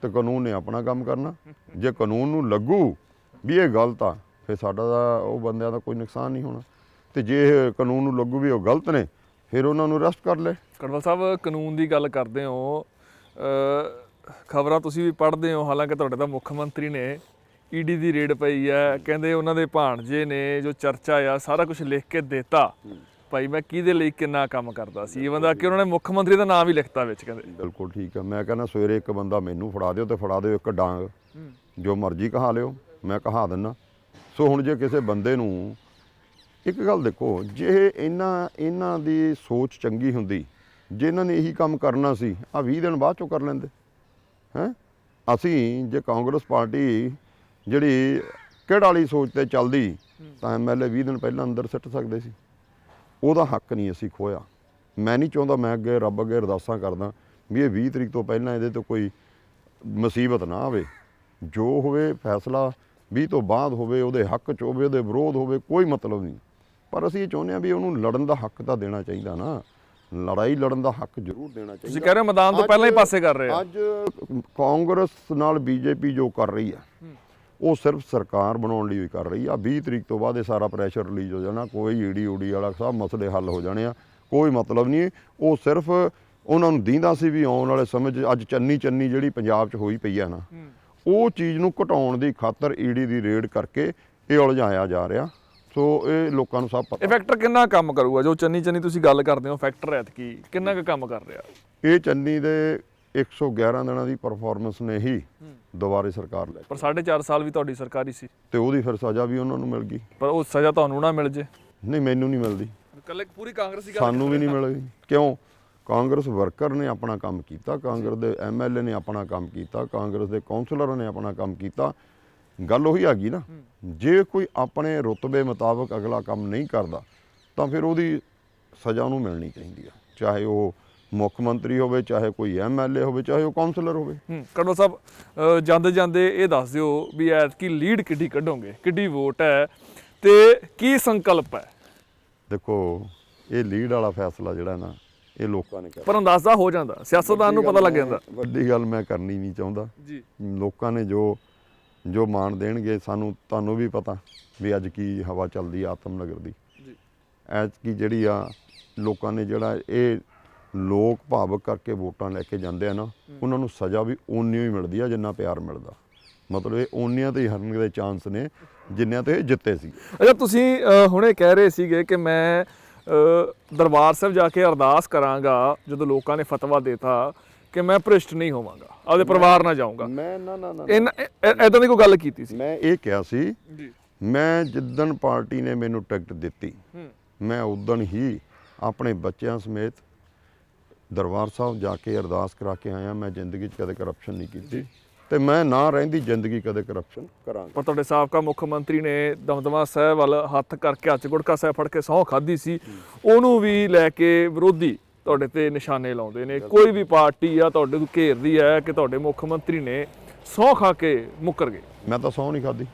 ਤੇ ਕਾਨੂੰਨ ਨੇ ਆਪਣਾ ਕੰਮ ਕਰਨਾ। ਜੇ ਕਾਨੂੰਨ ਨੂੰ ਲੱਗੂ ਵੀ ਇਹ ਗਲਤ ਆ, ਫਿਰ ਸਾਡਾ ਦਾ ਉਹ ਬੰਦਿਆਂ ਦਾ ਕੋਈ ਨੁਕਸਾਨ ਨਹੀਂ ਹੋਣਾ। ਤੇ ਜੇ ਇਹ ਕਾਨੂੰਨ ਨੂੰ ਲੱਗੂ ਵੀ ਉਹ ਗਲਤ ਨੇ, ਫਿਰ ਉਹਨਾਂ ਨੂੰ ਅਰੈਸਟ ਕਰ ਲੈ। ਕੜਵਲ ਸਾਹਿਬ, ਕਾਨੂੰਨ ਦੀ ਗੱਲ ਕਰਦੇ ਹੋ, ਖਬਰਾਂ ਤੁਸੀਂ ਵੀ ਪੜ੍ਹਦੇ ਹੋ, ਹਾਲਾਂਕਿ ਤੁਹਾਡੇ ਤਾਂ ਮੁੱਖ ਮੰਤਰੀ ਨੇ ਈਡੀ ਦੀ ਰੇਡ ਪਈ ਹੈ, ਕਹਿੰਦੇ ਉਹਨਾਂ ਦੇ ਭਾਣਜੇ ਨੇ ਜੋ ਚਰਚਾ ਆ ਸਾਰਾ ਕੁਝ ਲਿਖ ਕੇ ਦਿੱਤਾ, ਭਾਈ ਮੈਂ ਕਿਹਦੇ ਲਈ ਕਿੰਨਾ ਕੰਮ ਕਰਦਾ ਸੀ, ਈਵਨ ਦਾ ਕਿ ਉਹਨਾਂ ਨੇ ਮੁੱਖ ਮੰਤਰੀ ਦਾ ਨਾਮ ਵੀ ਲਿਖਤਾ ਵਿੱਚ, ਕਹਿੰਦੇ। ਬਿਲਕੁਲ ਠੀਕ ਆ। ਮੈਂ ਕਹਿੰਦਾ ਸਵੇਰੇ ਇੱਕ ਬੰਦਾ ਮੈਨੂੰ ਫੜਾ ਦਿਓ ਤੇ ਫੜਾ ਦਿਓ ਇੱਕ ਡਾਂਗ, ਜੋ ਮਰਜ਼ੀ ਕਹਾ ਲਿਓ, ਮੈਂ ਕਹਾ ਦਿੰਦਾ। ਸੋ ਹੁਣ ਜੇ ਕਿਸੇ ਬੰਦੇ ਨੂੰ ਇੱਕ ਗੱਲ ਦੇਖੋ, ਜੇ ਇਹਨਾਂ ਦੀ ਸੋਚ ਚੰਗੀ ਹੁੰਦੀ, ਜੇ ਇਹਨਾਂ ਨੇ ਇਹੀ ਕੰਮ ਕਰਨਾ ਸੀ, ਆ 20 ਦਿਨ ਬਾਅਦ ਚੋਂ ਕਰ ਲੈਂਦੇ ਹੈਂ। ਅਸੀਂ ਜੇ ਕਾਂਗਰਸ ਪਾਰਟੀ ਜਿਹੜੀ ਕਿਹੜਾ ਵਾਲੀ ਸੋਚ ਤੇ ਚੱਲਦੀ, ਤਾਂ ਐਮਐਲਏ 20 ਦਿਨ ਪਹਿਲਾਂ ਅੰਦਰ ਸਿੱਟ ਸਕਦੇ ਸੀ। ਉਹਦਾ ਹੱਕ ਨਹੀਂ ਅਸੀਂ ਖੋਇਆ। ਮੈਂ ਨਹੀਂ ਚਾਹੁੰਦਾ, ਮੈਂ ਅੱਗੇ ਰੱਬ ਅੱਗੇ ਅਰਦਾਸਾਂ ਕਰਦਾ ਵੀ ਇਹ 20 ਤਰੀਕ ਤੋਂ ਪਹਿਲਾਂ ਇਹਦੇ ਤੋਂ ਕੋਈ ਮੁਸੀਬਤ ਨਾ ਆਵੇ। ਜੋ ਹੋਵੇ ਫੈਸਲਾ 20 ਤੋਂ ਬਾਅਦ ਹੋਵੇ, ਉਹਦੇ ਹੱਕ 'ਚ ਹੋਵੇ, ਉਹਦੇ ਵਿਰੋਧ ਹੋਵੇ, ਕੋਈ ਮਤਲਬ ਨਹੀਂ। ਪਰ ਅਸੀਂ ਇਹ ਚਾਹੁੰਦੇ ਹਾਂ ਵੀ ਉਹਨੂੰ ਲੜਨ ਦਾ ਹੱਕ ਤਾਂ ਦੇਣਾ ਚਾਹੀਦਾ ਨਾ। ਲੜਾਈ ਲੜਨ ਦਾ ਹੱਕ ਜ਼ਰੂਰ ਦੇਣਾ ਚਾਹੀਦਾ। ਤੁਸੀਂ ਕਹਿ ਰਹੇ ਹੋ ਮੈਦਾਨ ਤੋਂ ਪਹਿਲਾਂ ਹੀ ਪਾਸੇ ਕਰ ਰਹੇ ਆ। ਅੱਜ ਕਾਂਗਰਸ ਨਾਲ ਬੀਜੇਪੀ ਜੋ ਕਰ ਰਹੀ ਆ, ਉਹ ਸਿਰਫ ਸਰਕਾਰ ਬਣਾਉਣ ਲਈ ਹੀ ਕਰ ਰਹੀ ਆ। 20 ਤਰੀਕ ਤੋਂ ਬਾਅਦ ਇਹ ਸਾਰਾ ਪ੍ਰੈਸ਼ਰ ਰਿਲੀਜ਼ ਹੋ ਜਾਣਾ, ਕੋਈ ਈਡੀ ਊਡੀ ਵਾਲਾ ਸਭ ਮਸਲੇ ਹੱਲ ਹੋ ਜਾਣੇ ਆ, ਕੋਈ ਮਤਲਬ ਨਹੀਂ। ਉਹ ਸਿਰਫ ਉਹਨਾਂ ਨੂੰ ਦੀਂਦਾ ਸੀ ਵੀ ਆਉਣ ਵਾਲੇ ਸਮੇਂ 'ਚ ਅੱਜ ਚੰਨੀ ਜਿਹੜੀ ਪੰਜਾਬ 'ਚ ਹੋਈ ਪਈ ਆ ਨਾ, ਉਹ ਚੀਜ਼ ਨੂੰ ਘਟਾਉਣ ਦੀ ਖਾਤਰ ਈਡੀ ਦੀ ਰੇਡ ਕਰਕੇ ਇਹ ਉਲਝਾਇਆ ਜਾ ਰਿਹਾ। ਸੋ ਇਹ ਲੋਕਾਂ ਨੂੰ ਸਭ ਪਤਾ। ਇਹ ਫੈਕਟਰ ਕਿੰਨਾ ਕੰਮ ਕਰੂਗਾ ਜੋ ਚੰਨੀ ਤੁਸੀਂ ਗੱਲ ਕਰਦੇ ਹੋ, ਫੈਕਟਰ ਐਤਕੀ ਕਿੰਨਾ ਕੁ ਕੰਮ ਕਰ ਰਿਹਾ? ਇਹ ਚੰਨੀ ਦੇ 111 ਦਿਨਾਂ ਦੀ ਪਰਫਾਰਮੈਂਸ ਨੇ ਹੀ ਦੁਬਾਰੇ ਸਰਕਾਰ ਲੈ, ਪਰ 4.5 ਸਾਲ ਵੀ ਤੁਹਾਡੀ ਸਰਕਾਰੀ ਸੀ ਤੇ ਉਹਦੀ ਫਿਰ ਸਜ਼ਾ ਵੀ ਉਹਨਾਂ ਨੂੰ ਮਿਲ ਗਈ। ਪਰ ਉਹ ਸਜ਼ਾ ਤੁਹਾਨੂੰ ਨਾ ਮਿਲ ਜੇ? ਨਹੀਂ, ਮੈਨੂੰ ਨਹੀਂ ਮਿਲਦੀ, ਇਕੱਲੇ ਪੂਰੀ ਕਾਂਗਰਸੀ ਸਾਨੂੰ ਵੀ ਨਹੀਂ ਮਿਲਦੀ। ਕਿਉਂ? ਕਾਂਗਰਸ ਵਰਕਰ ਨੇ ਆਪਣਾ ਕੰਮ ਕੀਤਾ, ਕਾਂਗਰਸ ਦੇ ਐਮਐਲਏ ਨੇ ਆਪਣਾ ਕੰਮ ਕੀਤਾ, ਕਾਂਗਰਸ ਦੇ ਕੌਂਸਲਰਾਂ ਨੇ ਆਪਣਾ ਕੰਮ ਕੀਤਾ। ਗੱਲ ਉਹੀ ਆ ਗਈ ਨਾ, ਜੇ ਕੋਈ ਆਪਣੇ ਰੁਤਬੇ ਮੁਤਾਬਕ ਅਗਲਾ ਕੰਮ ਨਹੀਂ ਕਰਦਾ ਤਾਂ ਫਿਰ ਉਹਦੀ ਸਜ਼ਾ ਉਹਨੂੰ ਮਿਲਣੀ ਚਾਹੀਦੀ ਆ, ਚਾਹੇ ਉਹ ਮੁੱਖ ਮੰਤਰੀ ਹੋਵੇ, ਚਾਹੇ ਕੋਈ ਐਮਐਲਏ ਹੋਵੇ, ਚਾਹੇ ਉਹ ਕਾਉਂਸਲਰ ਹੋਵੇ। ਕੜਵਲ ਸਾਹਿਬ, ਜਾਂਦੇ ਇਹ ਦੱਸ ਦਿਓ ਵੀ ਐਤਕੀ ਲੀਡ ਕਿੱਡੀ ਕੱਢੋਗੇ, ਕਿੱਡੀ ਵੋਟ ਹੈ ਤੇ ਕੀ ਸੰਕਲਪ ਹੈ? ਦੇਖੋ, ਇਹ ਲੀਡ ਵਾਲਾ ਫੈਸਲਾ ਜਿਹੜਾ ਨਾ, ਇਹ ਲੋਕਾਂ ਨੇ ਕਰਨਾ। ਪਰ ਅੰਦਾਜ਼ਾ ਹੋ ਜਾਂਦਾ, ਸਿਆਸਤਦਾਨ ਨੂੰ ਪਤਾ ਲੱਗ ਜਾਂਦਾ। ਵੱਡੀ ਗੱਲ ਮੈਂ ਕਰਨੀ ਨਹੀਂ ਚਾਹੁੰਦਾ ਜੀ। ਲੋਕਾਂ ਨੇ ਜੋ ਮਾਣ ਦੇਣਗੇ, ਤੁਹਾਨੂੰ ਵੀ ਪਤਾ ਵੀ ਅੱਜ ਕੀ ਹਵਾ ਚੱਲਦੀ ਆਤਮ ਨਗਰ ਦੀ। ਐਤਕੀ ਜਿਹੜੀ ਆ ਲੋਕਾਂ ਨੇ ਜਿਹੜਾ ਇਹ ਲੋਕ ਭਾਵਕ ਕਰਕੇ ਵੋਟਾਂ ਲੈ ਕੇ ਜਾਂਦੇ ਆ ਨਾ, ਉਹਨਾਂ ਨੂੰ ਸਜ਼ਾ ਵੀ ਓਨੀ ਹੀ ਮਿਲਦੀ ਆ ਜਿੰਨਾ ਪਿਆਰ ਮਿਲਦਾ। ਮਤਲਬ ਇਹ ਓਨੀਆਂ ਤੇ ਹੀ ਹਰਨ ਦੇ ਚਾਂਸ ਨੇ ਜਿੰਨਿਆਂ ਤੇ ਇਹ ਜਿੱਤੇ ਸੀ। ਅੱਛਾ, ਤੁਸੀਂ ਹੁਣੇ ਕਹਿ ਰਹੇ ਸੀਗੇ ਕਿ ਮੈਂ ਦਰਬਾਰ ਸਾਹਿਬ ਜਾ ਕੇ ਅਰਦਾਸ ਕਰਾਂਗਾ ਜਦੋਂ ਲੋਕਾਂ ਨੇ ਫਤਵਾ ਦੇਤਾ ਕਿ ਮੈਂ ਭ੍ਰਿਸ਼ਟ ਨਹੀਂ ਹੋਵਾਂਗਾ, ਆਪਦੇ ਪਰਿਵਾਰ ਨਾਲ ਜਾਊਂਗਾ। ਮੈਂ ਨਾ ਇਦਾਂ ਦੀ ਕੋਈ ਗੱਲ ਕੀਤੀ ਸੀ? ਮੈਂ ਇਹ ਕਿਹਾ ਸੀ ਜੀ, ਮੈਂ ਜਿੱਦਣ ਪਾਰਟੀ ਨੇ ਮੈਨੂੰ ਟਿਕਟ ਦਿੱਤੀ, ਮੈਂ ਉਦਣ ਹੀ ਆਪਣੇ ਬੱਚਿਆਂ ਸਮੇਤ ਦਰਬਾਰ ਸਾਹਿਬ ਜਾ ਕੇ ਅਰਦਾਸ ਕਰਾ ਕੇ ਆਇਆ। ਮੈਂ ਜ਼ਿੰਦਗੀ 'ਚ ਕਦੇ ਕਰਪਸ਼ਨ ਨਹੀਂ ਕੀਤੀ ਤੇ ਮੈਂ ਨਾ ਰਹਿੰਦੀ ਜ਼ਿੰਦਗੀ ਕਦੇ ਕਰਪਸ਼ਨ ਕਰਾਂਗਾ। ਪਰ ਤੁਹਾਡੇ ਸਾਬਕਾ ਮੁੱਖ ਮੰਤਰੀ ਨੇ ਦਮਦਮਾ ਸਾਹਿਬ ਵੱਲ ਹੱਥ ਕਰਕੇ ਹੱਥ ਗੁਟਕਾ ਸਾਹਿਬ ਫੜ ਕੇ ਸਹੁੰ ਖਾਧੀ ਸੀ, ਉਹਨੂੰ ਵੀ ਲੈ ਕੇ ਵਿਰੋਧੀ ਤੁਹਾਡੇ ਤੇ ਨਿਸ਼ਾਨੇ ਲਾਉਂਦੇ ਨੇ। ਕੋਈ ਵੀ ਪਾਰਟੀ ਆ ਤੁਹਾਡੇ ਨੂੰ ਘੇਰਦੀ ਹੈ ਕਿ ਤੁਹਾਡੇ ਮੁੱਖ ਮੰਤਰੀ ਨੇ ਸਹੁੰ ਖਾ ਕੇ ਮੁੱਕਰ ਗਏ। ਮੈਂ ਤਾਂ ਸਹੁੰ ਨਹੀਂ ਖਾਧੀ,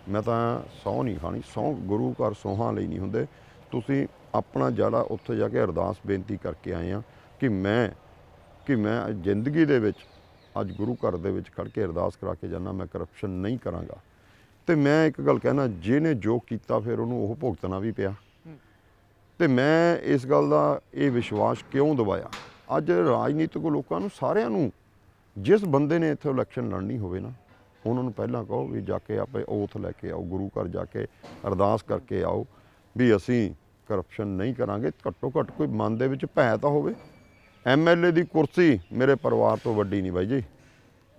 ਮੈਂ ਤਾਂ ਸਹੁੰ ਨਹੀਂ ਖਾਣੀ। ਸਹੁੰ ਗੁਰੂ ਘਰ ਸਹੁੰਆਂ ਲਈ ਨਹੀਂ ਹੁੰਦੇ। ਤੁਸੀਂ ਆਪਣਾ ਜਿਹੜਾ ਉੱਥੇ ਜਾ ਕੇ ਅਰਦਾਸ ਬੇਨਤੀ ਕਰਕੇ ਆਏ ਆ ਕਿ ਮੈਂ ਜ਼ਿੰਦਗੀ ਦੇ ਵਿੱਚ ਅੱਜ ਗੁਰੂ ਘਰ ਦੇ ਵਿੱਚ ਖੜ੍ਹ ਕੇ ਅਰਦਾਸ ਕਰਾ ਕੇ ਜਾਂਦਾ, ਮੈਂ ਕਰਪਸ਼ਨ ਨਹੀਂ ਕਰਾਂਗਾ। ਤੇ ਮੈਂ ਇੱਕ ਗੱਲ ਕਹਿਣਾ, ਜਿਹਨੇ ਜੋ ਕੀਤਾ ਫਿਰ ਉਹਨੂੰ ਉਹ ਭੁਗਤਣਾ ਵੀ ਪਿਆ। ਤੇ ਮੈਂ ਇਸ ਗੱਲ ਦਾ ਇਹ ਵਿਸ਼ਵਾਸ ਕਿਉਂ ਦਿਵਾਇਆ, ਅੱਜ ਰਾਜਨੀਤਿਕ ਲੋਕਾਂ ਨੂੰ ਸਾਰਿਆਂ ਨੂੰ, ਜਿਸ ਬੰਦੇ ਨੇ ਇੱਥੇ ਇਲੈਕਸ਼ਨ ਲੜਨੀ ਹੋਵੇ ਨਾ, ਉਹਨਾਂ ਨੂੰ ਪਹਿਲਾਂ ਕਹੋ ਵੀ ਜਾ ਕੇ ਆਪੇ ਓਥ ਲੈ ਕੇ ਆਓ, ਗੁਰੂ ਘਰ ਜਾ ਕੇ ਅਰਦਾਸ ਕਰਕੇ ਆਓ ਵੀ ਅਸੀਂ ਕਰਪਸ਼ਨ ਨਹੀਂ ਕਰਾਂਗੇ। ਘੱਟੋ ਘੱਟ ਕੋਈ ਮਨ ਦੇ ਵਿੱਚ ਭੈ ਤਾਂ ਹੋਵੇ। ਐਮਐਲਏ ਦੀ ਕੁਰਸੀ ਮੇਰੇ ਪਰਿਵਾਰ ਤੋਂ ਵੱਡੀ ਨਹੀਂ ਬਾਈ ਜੀ।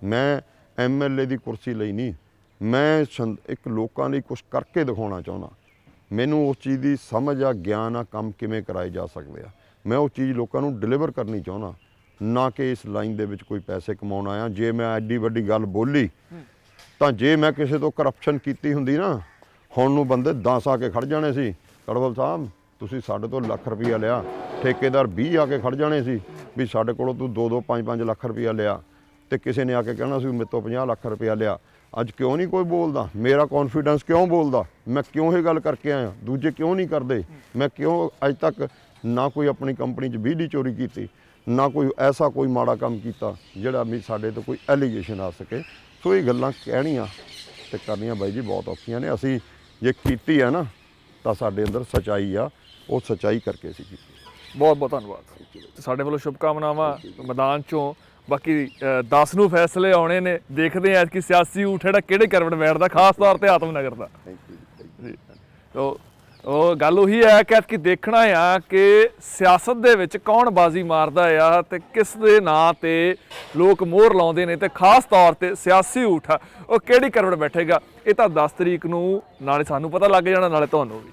ਮੈਂ ਐਮਐਲਏ ਦੀ ਕੁਰਸੀ ਲਈ ਨਹੀਂ, ਮੈਂ ਇੱਕ ਲੋਕਾਂ ਲਈ ਕੁਝ ਕਰਕੇ ਦਿਖਾਉਣਾ ਚਾਹੁੰਦਾ। ਮੈਨੂੰ ਉਸ ਚੀਜ਼ ਦੀ ਸਮਝ ਆ, ਗਿਆਨ ਆ, ਕੰਮ ਕਿਵੇਂ ਕਰਾਏ ਜਾ ਸਕਦੇ ਆ। ਮੈਂ ਉਹ ਚੀਜ਼ ਲੋਕਾਂ ਨੂੰ ਡਿਲੀਵਰ ਕਰਨੀ ਚਾਹੁੰਦਾ, ਨਾ ਕਿ ਇਸ ਲਾਈਨ ਦੇ ਵਿੱਚ ਕੋਈ ਪੈਸੇ ਕਮਾਉਣ ਆਇਆ। ਜੇ ਮੈਂ ਐਡੀ ਵੱਡੀ ਗੱਲ ਬੋਲੀ ਤਾਂ ਜੇ ਮੈਂ ਕਿਸੇ ਤੋਂ ਕਰਪਸ਼ਨ ਕੀਤੀ ਹੁੰਦੀ ਨਾ, ਹੁਣ ਨੂੰ ਬੰਦੇ 10 ਆ ਕੇ ਖੜ ਜਾਣੇ ਸੀ, ਕੜਵਲ ਸਾਹਿਬ ਤੁਸੀਂ ਸਾਡੇ ਤੋਂ ਲੱਖ ਰੁਪਈਆ ਲਿਆ, ਠੇਕੇਦਾਰ 20 ਆ ਕੇ ਖੜ ਜਾਣੇ ਸੀ ਵੀ ਸਾਡੇ ਕੋਲੋਂ ਤੂੰ 2-2 5-5 ਲੱਖ ਰੁਪਈਆ ਲਿਆ। ਤੇ ਕਿਸੇ ਨੇ ਆ ਕੇ ਕਹਿਣਾ ਸੀ ਮੇਰੇ ਤੋਂ 50 ਲੱਖ ਰੁਪਇਆ ਲਿਆ। ਅੱਜ ਕਿਉਂ ਨਹੀਂ ਕੋਈ ਬੋਲਦਾ? ਮੇਰਾ ਕੌਨਫੀਡੈਂਸ ਕਿਉਂ ਬੋਲਦਾ? ਮੈਂ ਕਿਉਂ ਇਹ ਗੱਲ ਕਰਕੇ ਆਇਆ? ਦੂਜੇ ਕਿਉਂ ਨਹੀਂ ਕਰਦੇ? ਮੈਂ ਕਿਉਂ ਅੱਜ ਤੱਕ ਨਾ ਕੋਈ ਆਪਣੀ ਕੰਪਨੀ 'ਚ ਬਿਜਲੀ ਚੋਰੀ ਕੀਤੀ, ਨਾ ਕੋਈ ਐਸਾ ਕੋਈ ਮਾੜਾ ਕੰਮ ਕੀਤਾ ਜਿਹੜਾ ਵੀ ਸਾਡੇ ਤੋਂ ਕੋਈ ਐਲੀਗੇਸ਼ਨ ਆ ਸਕੇ। ਸੋ ਇਹ ਗੱਲਾਂ ਕਹਿਣੀਆਂ ਤੇ ਕਰਨੀਆਂ ਬਾਈ ਜੀ ਬਹੁਤ ਔਖੀਆਂ ਨੇ। ਅਸੀਂ ਜੇ ਕੀਤੀ ਹੈ ਨਾ ਤਾਂ ਸਾਡੇ ਅੰਦਰ ਸੱਚਾਈ ਆ, ਉਹ ਸੱਚਾਈ ਕਰਕੇ ਅਸੀਂ ਕੀਤੀ। ਬਹੁਤ ਬਹੁਤ ਧੰਨਵਾਦ। ਸਾਡੇ ਵੱਲੋਂ ਸ਼ੁਭਕਾਮਨਾਵਾਂ ਮੈਦਾਨ ਚੋਂ। ਬਾਕੀ 10 ਨੂੰ ਫੈਸਲੇ ਆਉਣੇ ਨੇ, ਦੇਖਦੇ ਆ ਕਿ ਸਿਆਸੀ ਊਠ ਜਿਹੜਾ ਕਿਹੜੇ ਕਰਵਟ ਬੈਠਦਾ, ਖਾਸ ਤੌਰ ਤੇ ਆਤਮ ਨਗਰ ਦਾ। ਜੀ ਉਹ ਗੱਲ ਉਹੀ ਹੈ ਕਿ ਦੇਖਣਾ ਆ ਕਿ ਸਿਆਸਤ ਦੇ ਵਿੱਚ ਕੌਣ ਬਾਜ਼ੀ ਮਾਰਦਾ ਆ ਤੇ ਕਿਸ ਦੇ ਨਾਂ ਤੇ ਲੋਕ ਮੋਹਰ ਲਾਉਂਦੇ ਨੇ, ਤੇ ਖਾਸ ਤੌਰ ਤੇ ਸਿਆਸੀ ਊਠ ਆ ਉਹ ਕਿਹੜੀ ਕਰਵਟ ਬੈਠੇਗਾ। ਇਹ ਤਾਂ 10 ਤਰੀਕ ਨੂੰ ਨਾਲੇ ਸਾਨੂੰ ਪਤਾ ਲੱਗ ਜਾਣਾ, ਨਾਲੇ ਤੁਹਾਨੂੰ ਵੀ।